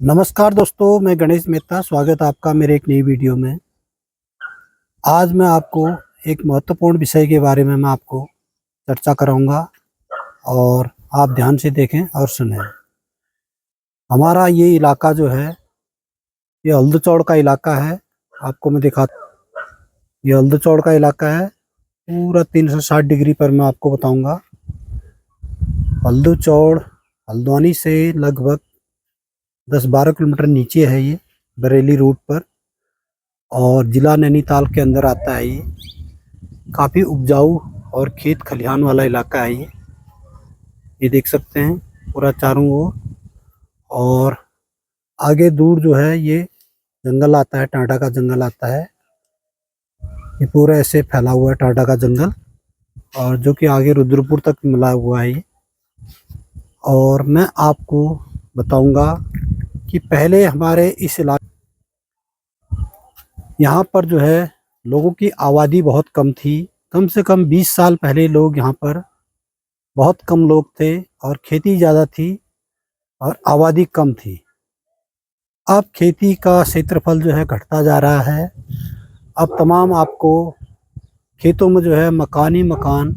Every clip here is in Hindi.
नमस्कार दोस्तों, मैं गणेश मेहता। स्वागत है आपका मेरे एक नई वीडियो में। आज मैं आपको एक महत्वपूर्ण विषय के बारे में मैं आपको चर्चा कराऊंगा और आप ध्यान से देखें और सुनें। हमारा ये इलाका जो है, ये हल्दचौड़ का इलाका है। आपको मैं दिखा, ये हल्दचौड़ का इलाका है। पूरा 360 डिग्री पर मैं आपको बताऊंगा। हल्दचौड़ हल्द्वानी से लगभग 10-12 किलोमीटर नीचे है ये, बरेली रूट पर, और ज़िला नैनीताल के अंदर आता है ये। काफ़ी उपजाऊ और खेत खलिहान वाला इलाका है ये देख सकते हैं पूरा चारों ओर। और आगे दूर जो है ये जंगल आता है, टाटा का जंगल आता है। ये पूरा ऐसे फैला हुआ है टाटा का जंगल, और जो कि आगे रुद्रपुर तक मिला हुआ है ये। और मैं आपको बताऊंगा कि पहले हमारे इस इलाके, यहाँ पर जो है लोगों की आबादी बहुत कम थी। कम से कम 20 साल पहले लोग यहाँ पर बहुत कम लोग थे और खेती ज़्यादा थी और आबादी कम थी। अब खेती का क्षेत्रफल जो है घटता जा रहा है। अब तमाम आपको खेतों में जो है मकान ही मकान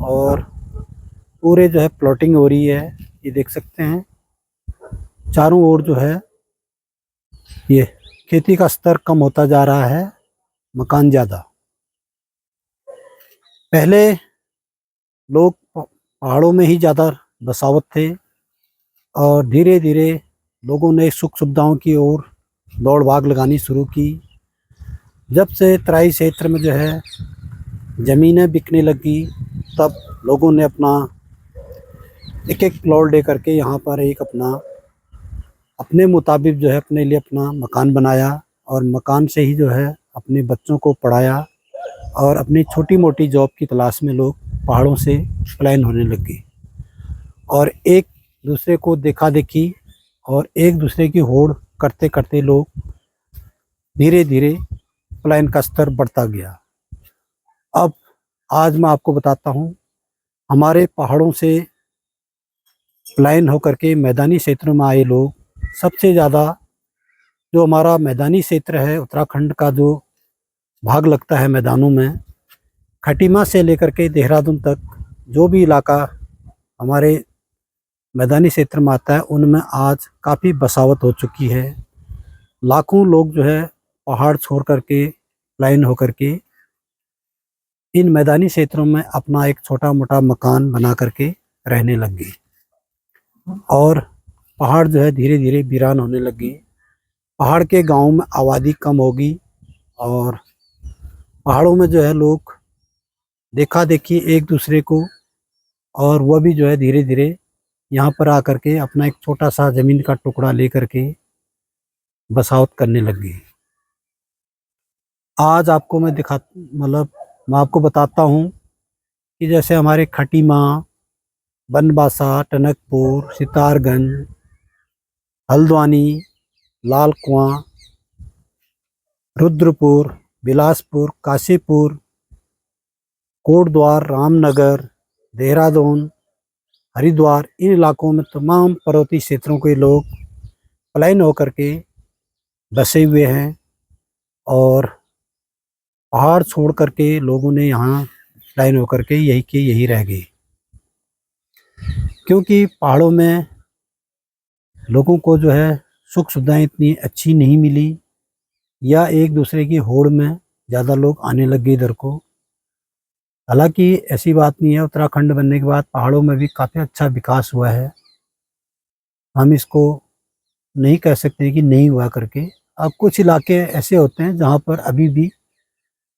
और पूरे जो है प्लॉटिंग हो रही है। ये देख सकते हैं चारों ओर जो है ये खेती का स्तर कम होता जा रहा है, मकान ज़्यादा। पहले लोग पहाड़ों में ही ज़्यादा बसावत थे और धीरे धीरे लोगों ने सुख सुविधाओं की ओर दौड़ भाग लगानी शुरू की। जब से तराई क्षेत्र में जो है ज़मीनें बिकने लगी, तब लोगों ने अपना एक एक प्लॉट ले करके यहाँ पर एक अपना अपने मुताबिक जो है अपने लिए अपना मकान बनाया, और मकान से ही जो है अपने बच्चों को पढ़ाया, और अपनी छोटी मोटी जॉब की तलाश में लोग पहाड़ों से पलायन होने लगे। और एक दूसरे को देखा देखी और एक दूसरे की होड़ करते करते लोग धीरे धीरे पलायन का स्तर बढ़ता गया। अब आज मैं आपको बताता हूँ, हमारे पहाड़ों से पलायन होकर के मैदानी क्षेत्रों में आए लोग सबसे ज़्यादा, जो हमारा मैदानी क्षेत्र है उत्तराखंड का जो भाग लगता है मैदानों में, खटीमा से लेकर के देहरादून तक जो भी इलाका हमारे मैदानी क्षेत्र में आता है, उनमें आज काफ़ी बसावत हो चुकी है। लाखों लोग जो है पहाड़ छोड़ करके पलायन होकर के इन मैदानी क्षेत्रों में अपना एक छोटा मोटा मकान बना करके रहने लग गए, और पहाड़ जो है धीरे धीरे वीरान होने लगे। पहाड़ के गाँव में आबादी कम होगी, और पहाड़ों में जो है लोग देखा देखी एक दूसरे को, और वह भी जो है धीरे धीरे यहाँ पर आकर के अपना एक छोटा सा ज़मीन का टुकड़ा ले करके बसावत करने लग गए। आज आपको मैं मैं आपको बताता हूँ कि जैसे हमारे खटीमा, बनबासा, टनकपुर, सितारगंज, हल्द्वानी, लाल कुआं, रुद्रपुर, बिलासपुर, काशीपुर, कोटद्वार, रामनगर, देहरादून, हरिद्वार, इन इलाकों में तमाम पर्वतीय क्षेत्रों के लोग पलायन होकर के बसे हुए हैं, और पहाड़ छोड़ करके लोगों ने यहाँ पलायन होकर के यही के यही रह गए। क्योंकि पहाड़ों में लोगों को जो है सुख सुविधाएं इतनी अच्छी नहीं मिली, या एक दूसरे की होड़ में ज़्यादा लोग आने लग गए इधर को। हालांकि ऐसी बात नहीं है, उत्तराखंड बनने के बाद पहाड़ों में भी काफ़ी अच्छा विकास हुआ है। हम इसको नहीं कह सकते कि नहीं हुआ करके। अब कुछ इलाके ऐसे होते हैं जहाँ पर अभी भी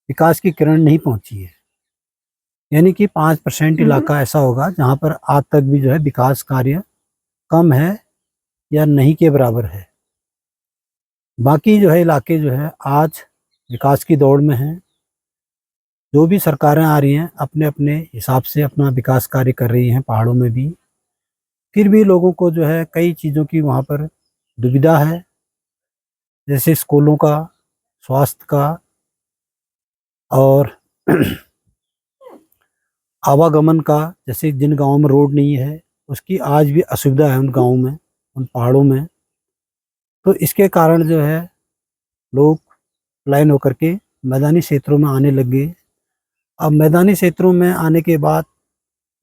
विकास की किरण नहीं पहुँची है, यानी कि 5% इलाका ऐसा होगा जहाँ पर आज तक भी जो है विकास कार्य कम है या नहीं के बराबर है। बाकी जो है इलाके जो है आज विकास की दौड़ में हैं। जो भी सरकारें आ रही हैं अपने अपने हिसाब से अपना विकास कार्य कर रही हैं पहाड़ों में भी। फिर भी लोगों को जो है कई चीज़ों की वहाँ पर दुविधा है, जैसे स्कूलों का, स्वास्थ्य का, और आवागमन का। जैसे जिन गाँवों में रोड नहीं है उसकी आज भी असुविधा है, उन गाँवों में, उन पहाड़ों में। तो इसके कारण जो है लोग पलायन होकर के मैदानी क्षेत्रों में आने लग गए। अब मैदानी क्षेत्रों में आने के बाद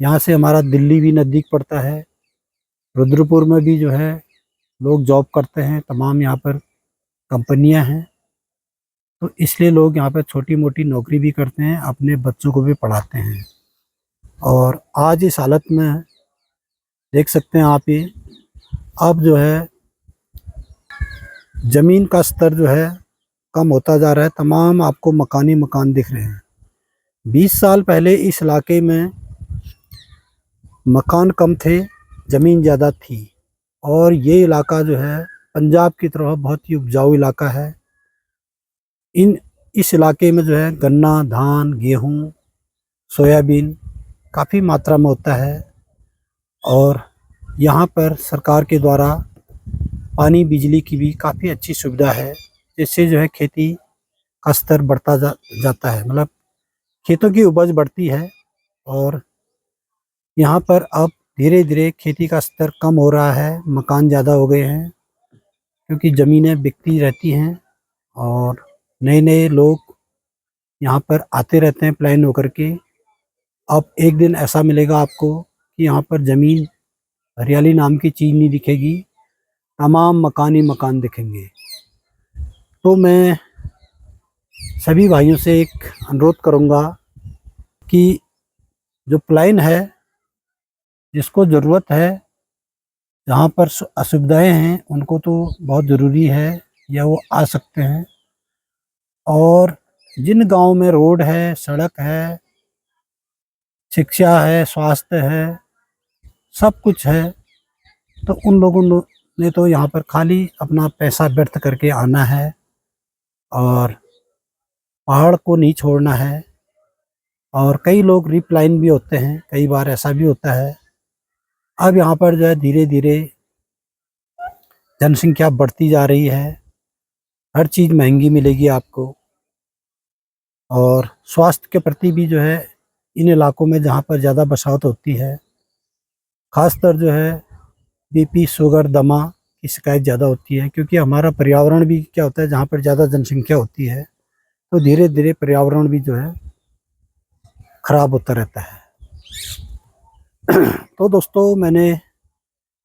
यहाँ से हमारा दिल्ली भी नज़दीक पड़ता है, रुद्रपुर में भी जो है लोग जॉब करते हैं, तमाम यहाँ पर कंपनियां हैं, तो इसलिए लोग यहाँ पर छोटी मोटी नौकरी भी करते हैं, अपने बच्चों को भी पढ़ाते हैं। और आज इस हालत में देख सकते हैं आप, ये अब जो है ज़मीन का स्तर जो है कम होता जा रहा है, तमाम आपको मकानी मकान दिख रहे हैं। 20 साल पहले इस इलाके में मकान कम थे, ज़मीन ज़्यादा थी, और ये इलाका जो है पंजाब की तरह बहुत ही उपजाऊ इलाका है। इस इलाके में जो है गन्ना, धान, गेहूँ, सोयाबीन काफ़ी मात्रा में होता है, और यहाँ पर सरकार के द्वारा पानी, बिजली की भी काफ़ी अच्छी सुविधा है, जिससे जो है खेती का स्तर बढ़ता जाता है, मतलब खेतों की उपज बढ़ती है। और यहाँ पर अब धीरे धीरे खेती का स्तर कम हो रहा है, मकान ज़्यादा हो गए हैं, क्योंकि ज़मीनें बिकती रहती हैं और नए नए लोग यहाँ पर आते रहते हैं पलायन होकर के। अब एक दिन ऐसा मिलेगा आपको कि यहाँ पर ज़मीन, हरियाली नाम की चीज़ नहीं दिखेगी, तमाम मकान ही मकान दिखेंगे। तो मैं सभी भाइयों से एक अनुरोध करूँगा कि जो पलायन है, जिसको ज़रूरत है, जहाँ पर असुविधाएं हैं, उनको तो बहुत ज़रूरी है, या वो आ सकते हैं। और जिन गांव में रोड है, सड़क है, शिक्षा है, स्वास्थ्य है, सब कुछ है, तो उन लोगों ने तो यहाँ पर खाली अपना पैसा व्यर्थ करके आना है और पहाड़ को नहीं छोड़ना है। और कई लोग रिपलाइन भी होते हैं, कई बार ऐसा भी होता है। अब यहाँ पर जो है धीरे धीरे जनसंख्या बढ़ती जा रही है, हर चीज़ महंगी मिलेगी आपको, और स्वास्थ्य के प्रति भी जो है इन इलाकों में जहाँ पर ज़्यादा बसावट होती है, ख़ासतर जो है बीपी, शुगर, दमा की शिकायत ज़्यादा होती है, क्योंकि हमारा पर्यावरण भी क्या होता है, जहाँ पर ज़्यादा जनसंख्या होती है तो धीरे धीरे पर्यावरण भी जो है ख़राब होता रहता है। तो दोस्तों, मैंने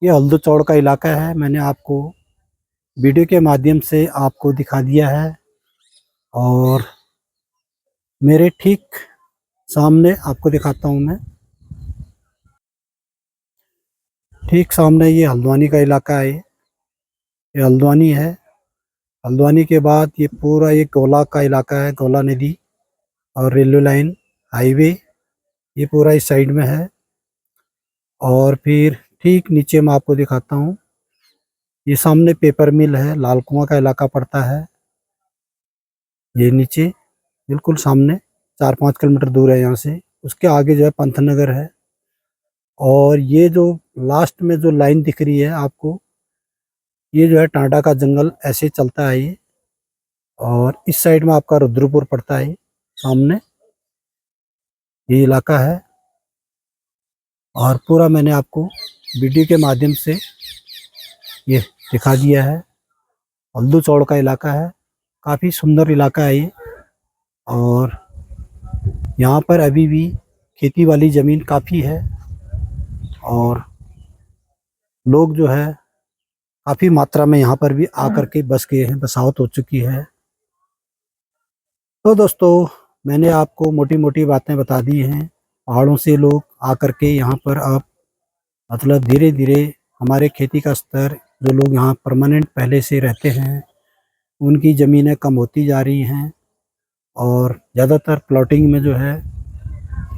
ये हल्दू चौड़ का इलाका है, मैंने आपको वीडियो के माध्यम से आपको दिखा दिया है। और मेरे ठीक सामने आपको दिखाता हूँ मैं, ठीक सामने ये हल्द्वानी का इलाका है, ये हल्द्वानी है। हल्द्वानी के बाद ये पूरा ये गोला का इलाका है, गोला नदी और रेलवे लाइन, हाईवे, ये पूरा इस साइड में है। और फिर ठीक नीचे मैं आपको दिखाता हूँ, ये सामने पेपर मिल है, लाल कुआं का इलाका पड़ता है, ये नीचे बिल्कुल सामने 4-5 किलोमीटर दूर है यहाँ से। उसके आगे जो है पंतनगर है, और ये जो लास्ट में जो लाइन दिख रही है आपको, ये जो है टांडा का जंगल ऐसे चलता है ये। और इस साइड में आपका रुद्रपुर पड़ता है, सामने ये इलाका है। और पूरा मैंने आपको वीडियो के माध्यम से ये दिखा दिया है। हल्दू चौड़ का इलाका है, काफ़ी सुंदर इलाका है ये। और यहाँ पर अभी भी खेती वाली ज़मीन काफ़ी है, और लोग जो है काफ़ी मात्रा में यहाँ पर भी आकर के बस गए हैं, बसावट हो चुकी है। तो दोस्तों, मैंने आपको मोटी मोटी बातें बता दी हैं। पहाड़ों से लोग आकर के यहाँ पर अब मतलब धीरे धीरे हमारे खेती का स्तर, जो लोग यहाँ परमानेंट पहले से रहते हैं, उनकी ज़मीनें कम होती जा रही हैं, और ज़्यादातर प्लॉटिंग में जो है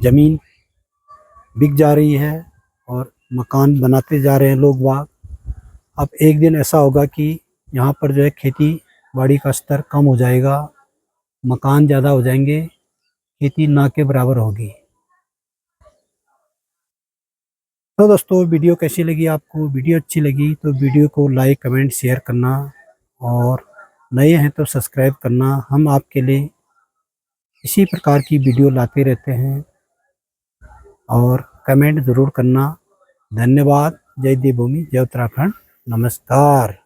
ज़मीन बिक जा रही है, और मकान बनाते जा रहे हैं लोग बाग। अब एक दिन ऐसा होगा कि यहाँ पर जो है खेती बाड़ी का स्तर कम हो जाएगा, मकान ज़्यादा हो जाएंगे, खेती ना के बराबर होगी। तो दोस्तों, वीडियो कैसी लगी आपको? वीडियो अच्छी लगी तो वीडियो को लाइक, कमेंट, शेयर करना, और नए हैं तो सब्सक्राइब करना। हम आपके लिए इसी प्रकार की वीडियो लाते रहते हैं, और कमेंट ज़रूर करना। धन्यवाद। जय देवभूमि, जय उत्तराखंड, नमस्कार।